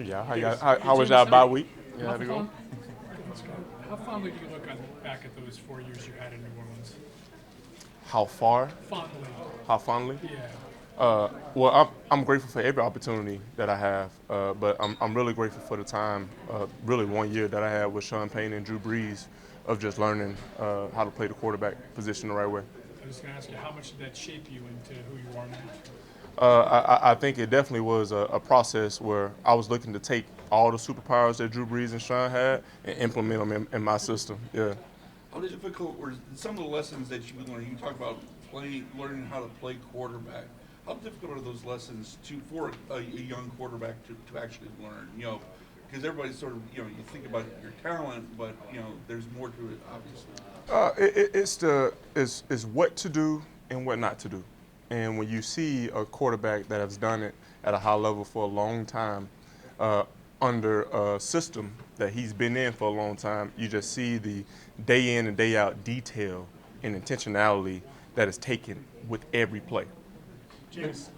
Yeah, Hey, how was James, y'all bye week? Yeah, how how'd it go? fond, how fondly do you look back at those 4 years you had in New Orleans? How far? Fondly, How fondly? yeah. Well, I'm grateful for every opportunity that I have, but I'm really grateful for the time, really 1 year that I had with Sean Payton and Drew Brees, of just learning how to play the quarterback position the right way. I was going to ask you, how much did that shape you into who you are now? I think it definitely was a process where I was looking to take all the superpowers that Drew Brees and Sean had and implement them in my system. Yeah. How difficult were some of the lessons that you learned? You talk about learning how to play quarterback. How difficult are those lessons for a young quarterback to actually learn? Because everybody's sort of, you think about your talent, but there's more to it, obviously. It's what to do and what not to do. And when you see a quarterback that has done it at a high level for a long time, uh, under a system that he's been in for a long time, you just see the day in and day out detail and intentionality that is taken with every play. James,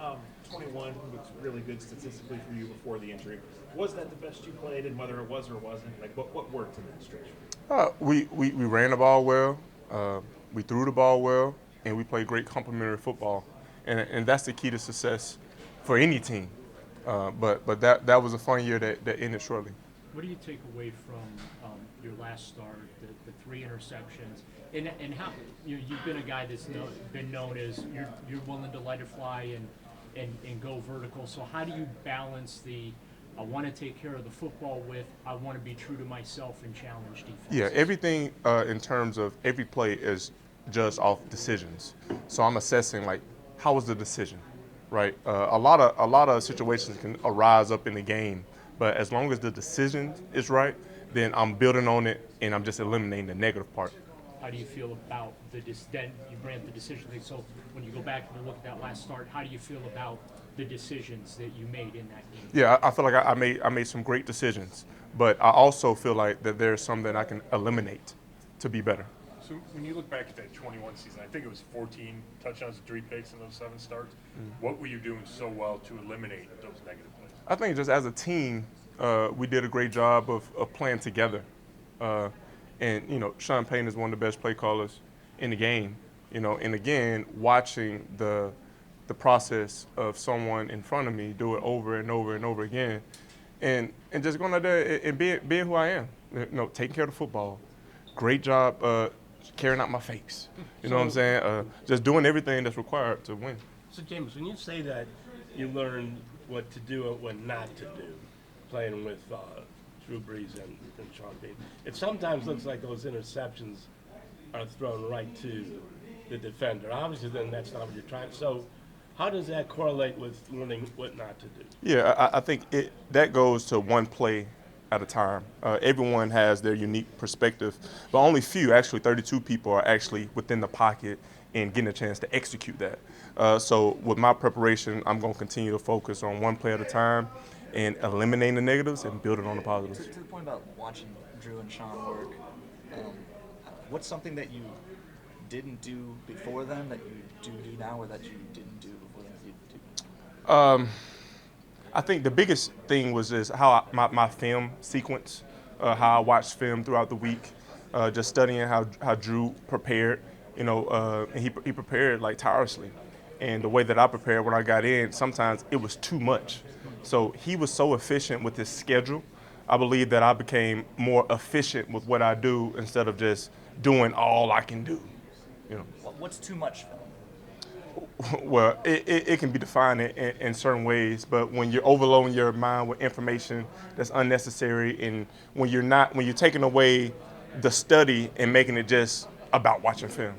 21 looks really good statistically for you before the injury. Was that the best you played, and whether it was or wasn't, like what worked in that stretch? We ran the ball well, we threw the ball well, and we played great complementary football. And that's the key to success for any team. But that was a fun year that ended shortly. What do you take away from your last start, the three interceptions, and how you've been a guy that's been known as you're willing to let it fly and go vertical. So how do you balance the I want to take care of the football with I want to be true to myself and challenge defense? Yeah, everything in terms of every play is judged off decisions. So I'm assessing like how was the decision, right? A lot of situations can arise up in the game, but as long as the decision is right, then I'm building on it and I'm just eliminating the negative part. How do you feel about then you ran the decision thing? So when you go back and look at that last start, how do you feel about the decisions that you made in that game? Yeah, I feel like I made some great decisions, but I also feel like that there's some that I can eliminate to be better. So when you look back at that 21 season, I think it was 14 touchdowns and 3 picks in those 7 starts. What were you doing so well to eliminate those negative plays? I think just as a team, we did a great job of playing together. And Sean Payton is one of the best play callers in the game. And again, watching the process of someone in front of me do it over and over and over again, and just going out there and being who I am. Taking care of the football. Great job carrying out my face. You know what I'm saying? Just doing everything that's required to win. So, James, when you say that you learned what to do and what not to do, playing with Drew Brees and Sean Payton, it sometimes looks like those interceptions are thrown right to the defender. Obviously, then that's not what you're trying. So, how does that correlate with learning what not to do? Yeah, I think that goes to one play at a time. Everyone has their unique perspective, but only few, actually 32 people, are actually within the pocket and getting a chance to execute that. So with my preparation, I'm going to continue to focus on one play at a time and eliminating the negatives and building on the positives. To the point about watching Drew and Sean work, what's something that you didn't do before them that you do now, or that you didn't do before them that you do? I think the biggest thing was just how my film sequence, how I watched film throughout the week, just studying how Drew prepared, and he prepared like tirelessly. And the way that I prepared when I got in, sometimes it was too much. So he was so efficient with his schedule. I believe that I became more efficient with what I do instead of just doing all I can do. What's too much film? Well, it can be defined in certain ways, but when you're overloading your mind with information that's unnecessary, and when you're taking away the study and making it just about watching film.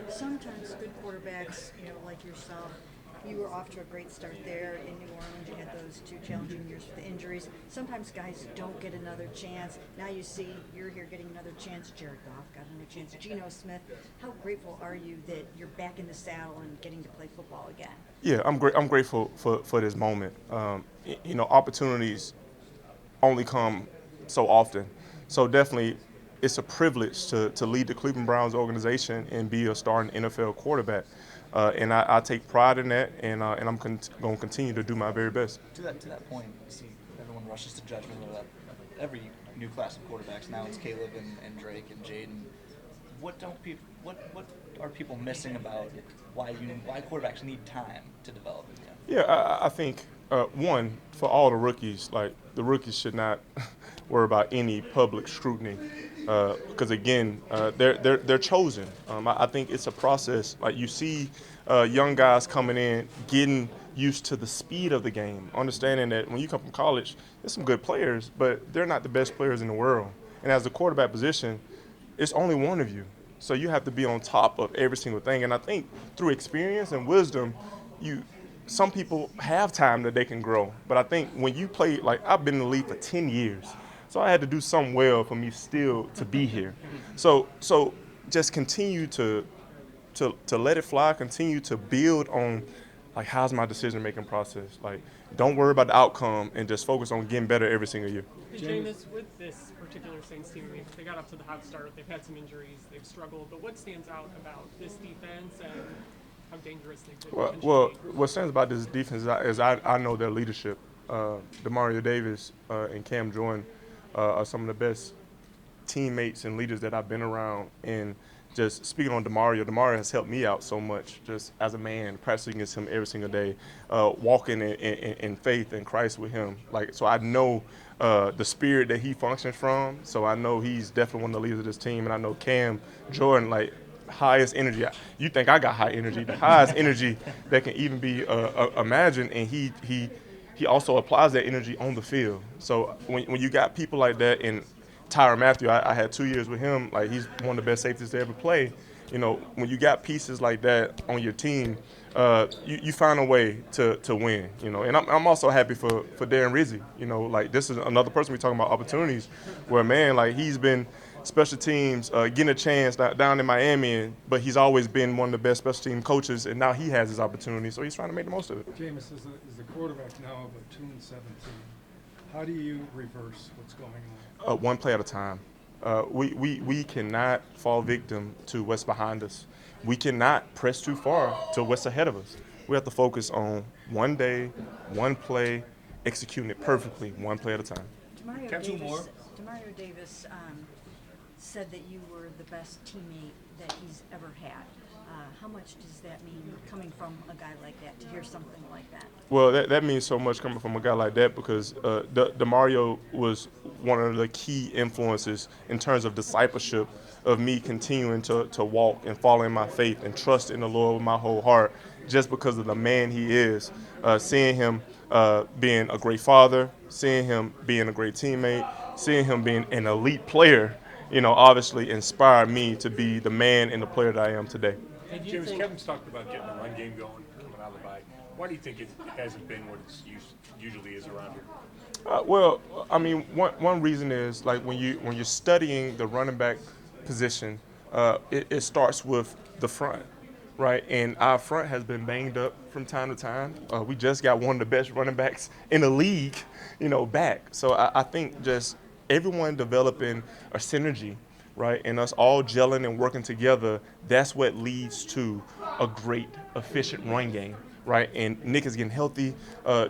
Sometimes good quarterbacks, like yourself, you were off to a great start there in New Orleans. You had those 2 challenging years with the injuries. Sometimes guys don't get another chance. Now you see you're here getting another chance. Jared Goff got another chance. Geno Smith. How grateful are you that you're back in the saddle and getting to play football again? Yeah, I'm grateful for this moment. Opportunities only come so often. So definitely it's a privilege to lead the Cleveland Browns organization and be a starting NFL quarterback. And I take pride in that, and I'm going to continue to do my very best. To that point, you see everyone rushes to judgment of that. Every new class of quarterbacks now, it's Caleb and Drake and Jaden. What are people missing about why quarterbacks need time to develop? Yeah, I think one, for all the rookies, like the rookies should not worry about any public scrutiny because again, they're chosen. I think it's a process. Like you see young guys coming in, getting used to the speed of the game, understanding that when you come from college, there's some good players, but they're not the best players in the world. And as the quarterback position, it's only one of you. So you have to be on top of every single thing. And I think through experience and wisdom, some people have time that they can grow. But I think when you play, like I've been in the league for 10 years, so I had to do something well for me still to be here. So just continue to let it fly, continue to build on, like, how's my decision-making process? Like, don't worry about the outcome and just focus on getting better every single year. Jameis, with this particular Saints team, they got up to the hot start. They've had some injuries. They've struggled. But what stands out about this defense and how dangerous they could potentially Well, be? what stands about this defense is I know their leadership. Demario Davis and Cam Jordan are some of the best teammates and leaders that I've been around. And just speaking on Demario has helped me out so much just as a man, practicing against him every single day, walking in faith in Christ with him. Like, so I know the spirit that he functions from, so I know he's definitely one of the leaders of this team. And I know Cam Jordan, like, highest energy. You think I got high energy, the highest energy that can even be imagined, and he also applies that energy on the field. So when you got people like that, and Tyrann Mathieu, I had 2 years with him. Like, he's one of the best safeties to ever play. You know, when you got pieces like that on your team, you find a way to win. You know, and I'm also happy for Darren Rizzi. You know, like, this is another person we're talking about opportunities, where, man, like, he's been special teams getting a chance down in Miami, but he's always been one of the best special team coaches, and now he has his opportunity, so he's trying to make the most of it. Jameis, as the quarterback now of a 2-17, how do you reverse what's going on? One play at a time. We cannot fall victim to what's behind us. We cannot press too far to what's ahead of us. We have to focus on one day, one play, executing it perfectly, one play at a time. Demario Davis said that you were the best teammate that he's ever had. How much does that mean coming from a guy like that, to hear something like that? Well, that means so much coming from a guy like that, because Demario was one of the key influences in terms of discipleship of me continuing to walk and follow in my faith and trust in the Lord with my whole heart, just because of the man he is. Seeing him being a great father, seeing him being a great teammate, seeing him being an elite player, you know, obviously inspired me to be the man and the player that I am today. James, Kevin's talked about getting the run game going, coming out of the bye. Why do you think it hasn't been what it usually is around here? Well, I mean, one reason is, like, when you're studying the running back position, it starts with the front, right? And our front has been banged up from time to time. We just got one of the best running backs in the league, you know, back. So I think just everyone developing a synergy, right, and us all gelling and working together, that's what leads to a great, efficient run game, right? And Nick is getting healthy.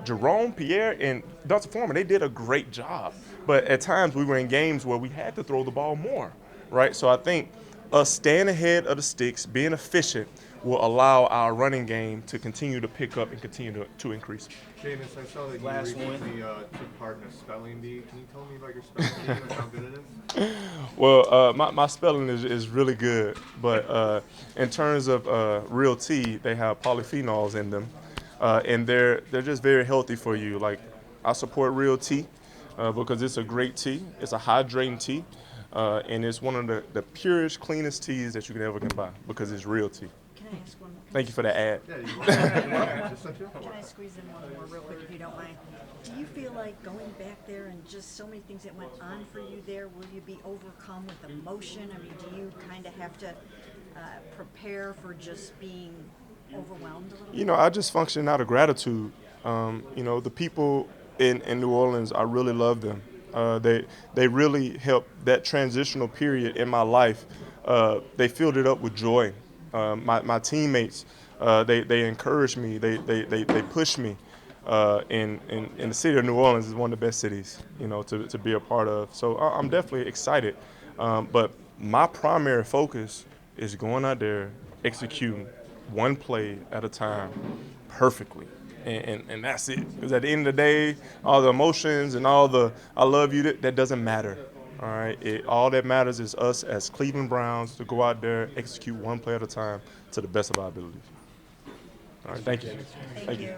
Jerome, Pierre, and Dr. Foreman, they did a great job. But at times we were in games where we had to throw the ball more, right? So I think us staying ahead of the sticks, being efficient, will allow our running game to continue to pick up and continue to increase. Jameis, I saw that you recently took part in a spelling bee. Can you tell me about your spelling bee and how good it is? Well, my spelling is really good, but in terms of real tea, they have polyphenols in them, and they're just very healthy for you. Like, I support real tea because it's a great tea. It's a hydrating tea, and it's one of the purest, cleanest teas that you can ever buy because it's real tea. Can I ask one? Thank you for the ad. Yeah, you want to Can I squeeze in one more real quick, if you don't mind? Do you feel like going back there and just so many things that went on for you there, will you be overcome with emotion? I mean, do you kind of have to prepare for just being overwhelmed a little bit? You know, I just function out of gratitude. You know, the people in New Orleans, I really love them. They really helped that transitional period in my life. They filled it up with joy. My teammates, they encouraged me. They pushed me. in the city of New Orleans is one of the best cities, you know, to be a part of. So I'm definitely excited. But my primary focus is going out there, executing one play at a time perfectly. And that's it. Because at the end of the day, all the emotions and all the I love you, that doesn't matter. All right. All that matters is us as Cleveland Browns to go out there, execute one play at a time to the best of our abilities. All right. Thank you. Thank you.